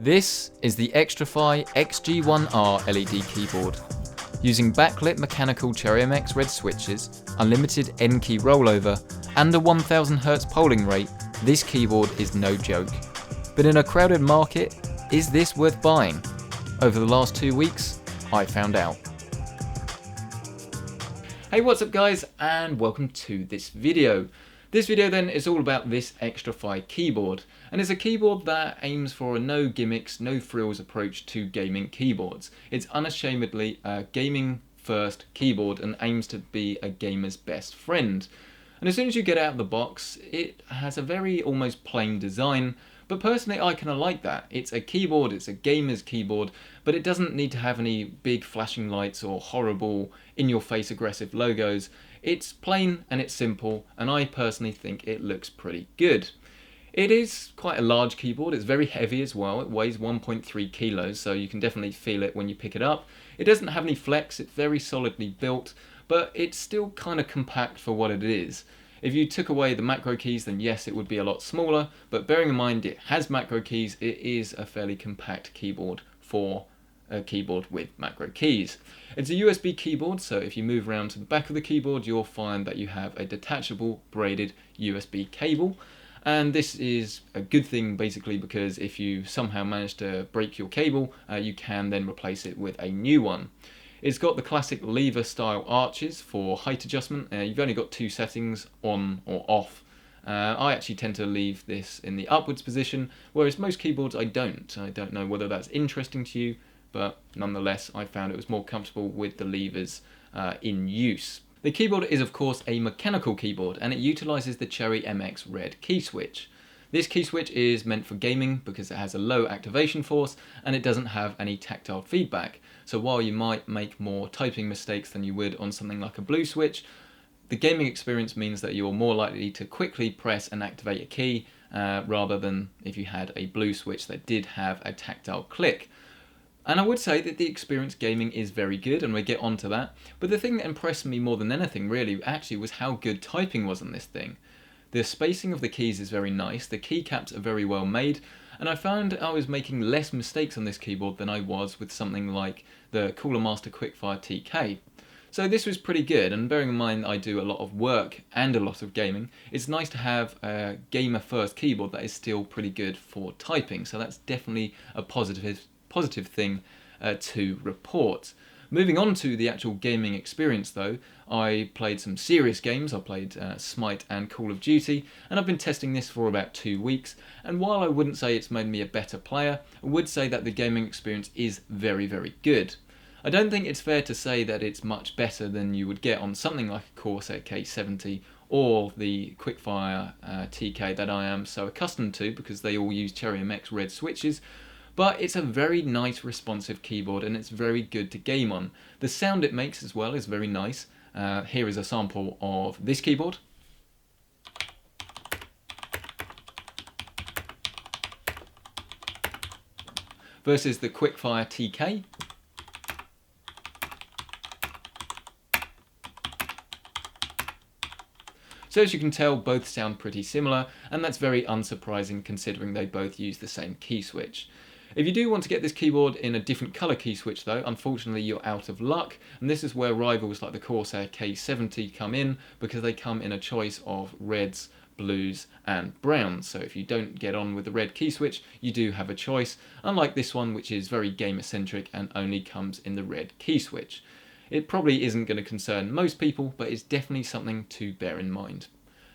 This is the Xtrfy XG1-R LED keyboard. Using backlit mechanical Cherry MX red switches, unlimited N-key rollover, and a 1000Hz polling rate, this keyboard is no joke. But in a crowded market, is this worth buying? Over the last 2 weeks, I found out. Hey, what's up guys, and welcome to this video. This video then is all about this Xtrfy keyboard, and it's a keyboard that aims for a no gimmicks, no frills approach to gaming keyboards. It's unashamedly a gaming first keyboard and aims to be a gamer's best friend. And as soon as you get out of the box, it has a very almost plain design, but personally I kind of like that. It's a keyboard, it's a gamer's keyboard, but it doesn't need to have any big flashing lights or horrible in-your-face aggressive logos. It's plain and it's simple, and I personally think it looks pretty good. It is quite a large keyboard, it's very heavy as well, it weighs 1.3 kilos, so you can definitely feel it when you pick it up. It doesn't have any flex, it's very solidly built, but it's still kind of compact for what it is. If you took away the macro keys, then yes, it would be a lot smaller, but bearing in mind it has macro keys, it is a fairly compact keyboard for a keyboard with macro keys. It's a USB keyboard, so if you move around to the back of the keyboard, you'll find that you have a detachable braided USB cable. And this is a good thing basically because if you somehow manage to break your cable, you can then replace it with a new one. It's got the classic lever style arches for height adjustment. You've only got two settings, on or off. I actually tend to leave this in the upwards position, whereas most keyboards I don't. I don't know whether that's interesting to you, but nonetheless I found it was more comfortable with the levers in use. The keyboard is of course a mechanical keyboard, and it utilises the Cherry MX red key switch. This key switch is meant for gaming because it has a low activation force and it doesn't have any tactile feedback. So while you might make more typing mistakes than you would on something like a blue switch, the gaming experience means that you're more likely to quickly press and activate a key rather than if you had a blue switch that did have a tactile click. And I would say that the experience gaming is very good, and we'll get onto that. But the thing that impressed me more than anything really actually was how good typing was on this thing. The spacing of the keys is very nice, the keycaps are very well made, and I found I was making less mistakes on this keyboard than I was with something like the Cooler Master Quickfire TK. So this was pretty good, and bearing in mind I do a lot of work and a lot of gaming, it's nice to have a gamer first keyboard that is still pretty good for typing, so that's definitely a positive thing to report. Moving on to the actual gaming experience though, I played some serious games. I played Smite and Call of Duty, and I've been testing this for about 2 weeks, and while I wouldn't say it's made me a better player, I would say that the gaming experience is very, very good. I don't think it's fair to say that it's much better than you would get on something like a Corsair K70 or the Quickfire TK that I am so accustomed to because they all use Cherry MX red switches. But it's a very nice responsive keyboard and it's very good to game on. The sound it makes as well is very nice. Here is a sample of this keyboard. Versus the Quickfire TK. So as you can tell, both sound pretty similar, and that's very unsurprising considering they both use the same key switch. If you do want to get this keyboard in a different colour key switch though, unfortunately you're out of luck, and this is where rivals like the Corsair K70 come in, because they come in a choice of reds, blues and browns. So if you don't get on with the red key switch, you do have a choice, unlike this one which is very gamer centric and only comes in the red key switch. It probably isn't going to concern most people, but it's definitely something to bear in mind.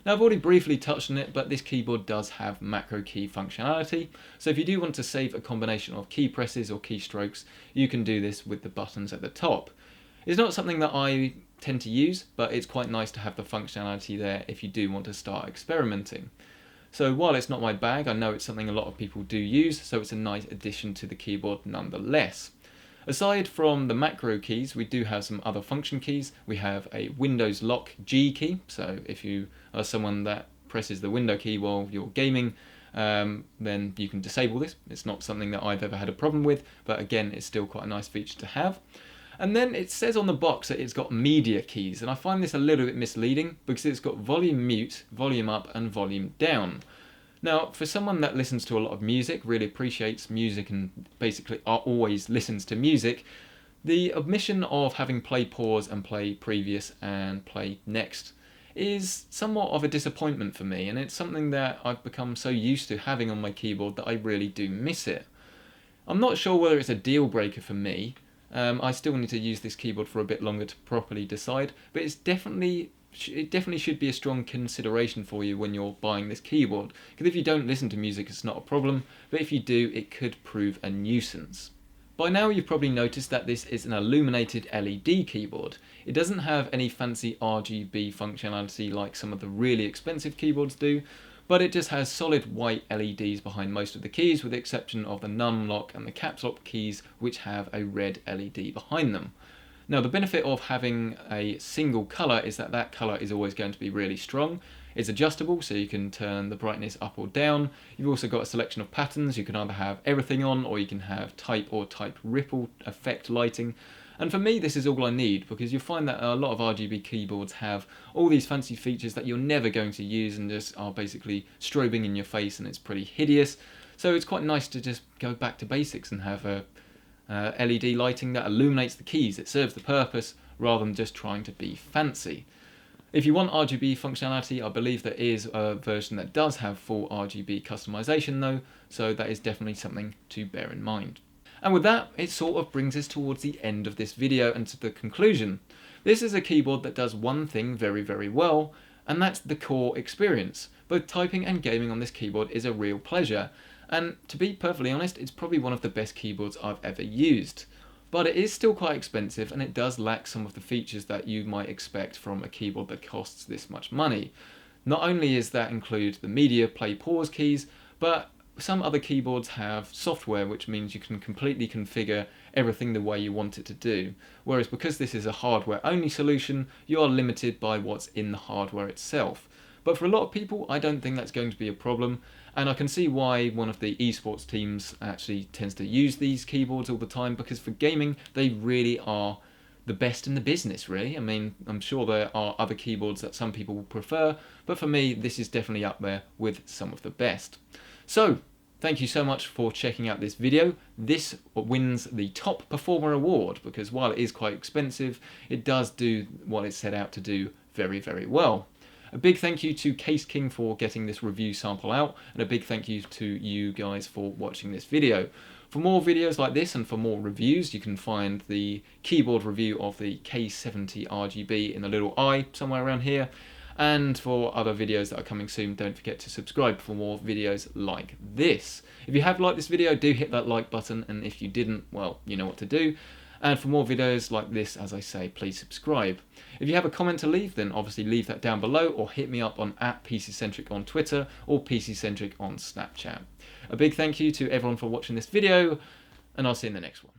Now I've already briefly touched on it, but this keyboard does have macro key functionality, so if you do want to save a combination of key presses or keystrokes, you can do this with the buttons at the top. It's not something that I tend to use, but it's quite nice to have the functionality there if you do want to start experimenting. So while it's not my bag, I know it's something a lot of people do use, so it's a nice addition to the keyboard nonetheless. Aside from the macro keys, we do have some other function keys. We have a Windows lock G key, so if you are someone that presses the window key while you're gaming, then you can disable this. It's not something that I've ever had a problem with, but again, it's still quite a nice feature to have. And then it says on the box that it's got media keys, and I find this a little bit misleading because it's got volume mute, volume up and volume down. Now, for someone that listens to a lot of music, really appreciates music and basically always listens to music, the omission of having play pause and play previous and play next is somewhat of a disappointment for me, and it's something that I've become so used to having on my keyboard that I really do miss it. I'm not sure whether it's a deal breaker for me. I still need to use this keyboard for a bit longer to properly decide, but it definitely should be a strong consideration for you when you're buying this keyboard, because if you don't listen to music it's not a problem, but if you do it could prove a nuisance. By now you've probably noticed that this is an illuminated LED keyboard. It doesn't have any fancy RGB functionality like some of the really expensive keyboards do, but it just has solid white LEDs behind most of the keys, with the exception of the num lock and the caps lock keys, which have a red LED behind them. Now, the benefit of having a single colour is that that colour is always going to be really strong. It's adjustable, so you can turn the brightness up or down. You've also got a selection of patterns. You can either have everything on, or you can have type or type ripple effect lighting. And for me, this is all I need, because you'll find that a lot of RGB keyboards have all these fancy features that you're never going to use and just are basically strobing in your face, and it's pretty hideous. So it's quite nice to just go back to basics and have a LED lighting that illuminates the keys. It serves the purpose rather than just trying to be fancy. If you want RGB functionality, I believe there is a version that does have full RGB customization though, so that is definitely something to bear in mind. And with that, it sort of brings us towards the end of this video and to the conclusion. This is a keyboard that does one thing very, very well, and that's the core experience. Both typing and gaming on this keyboard is a real pleasure, and to be perfectly honest, it's probably one of the best keyboards I've ever used. But it is still quite expensive, and it does lack some of the features that you might expect from a keyboard that costs this much money. Not only is that include the media play pause keys, but some other keyboards have software, which means you can completely configure everything the way you want it to do. Whereas because this is a hardware only solution, you are limited by what's in the hardware itself. But for a lot of people, I don't think that's going to be a problem, and I can see why one of the esports teams actually tends to use these keyboards all the time, because for gaming, they really are the best in the business, really. I mean, I'm sure there are other keyboards that some people will prefer, but for me, this is definitely up there with some of the best. So, thank you so much for checking out this video. This wins the Top Performer Award, because while it is quite expensive, it does do what it's set out to do very, very well. A big thank you to Caseking for getting this review sample out, and a big thank you to you guys for watching this video. For more videos like this and for more reviews, you can find the keyboard review of the K70 RGB in the little eye somewhere around here. And for other videos that are coming soon, don't forget to subscribe for more videos like this. If you have liked this video, do hit that like button, and if you didn't, well, you know what to do. And for more videos like this, as I say, please subscribe. If you have a comment to leave, then obviously leave that down below, or hit me up on @PC Centric on Twitter or PC Centric on Snapchat. A big thank you to everyone for watching this video, and I'll see you in the next one.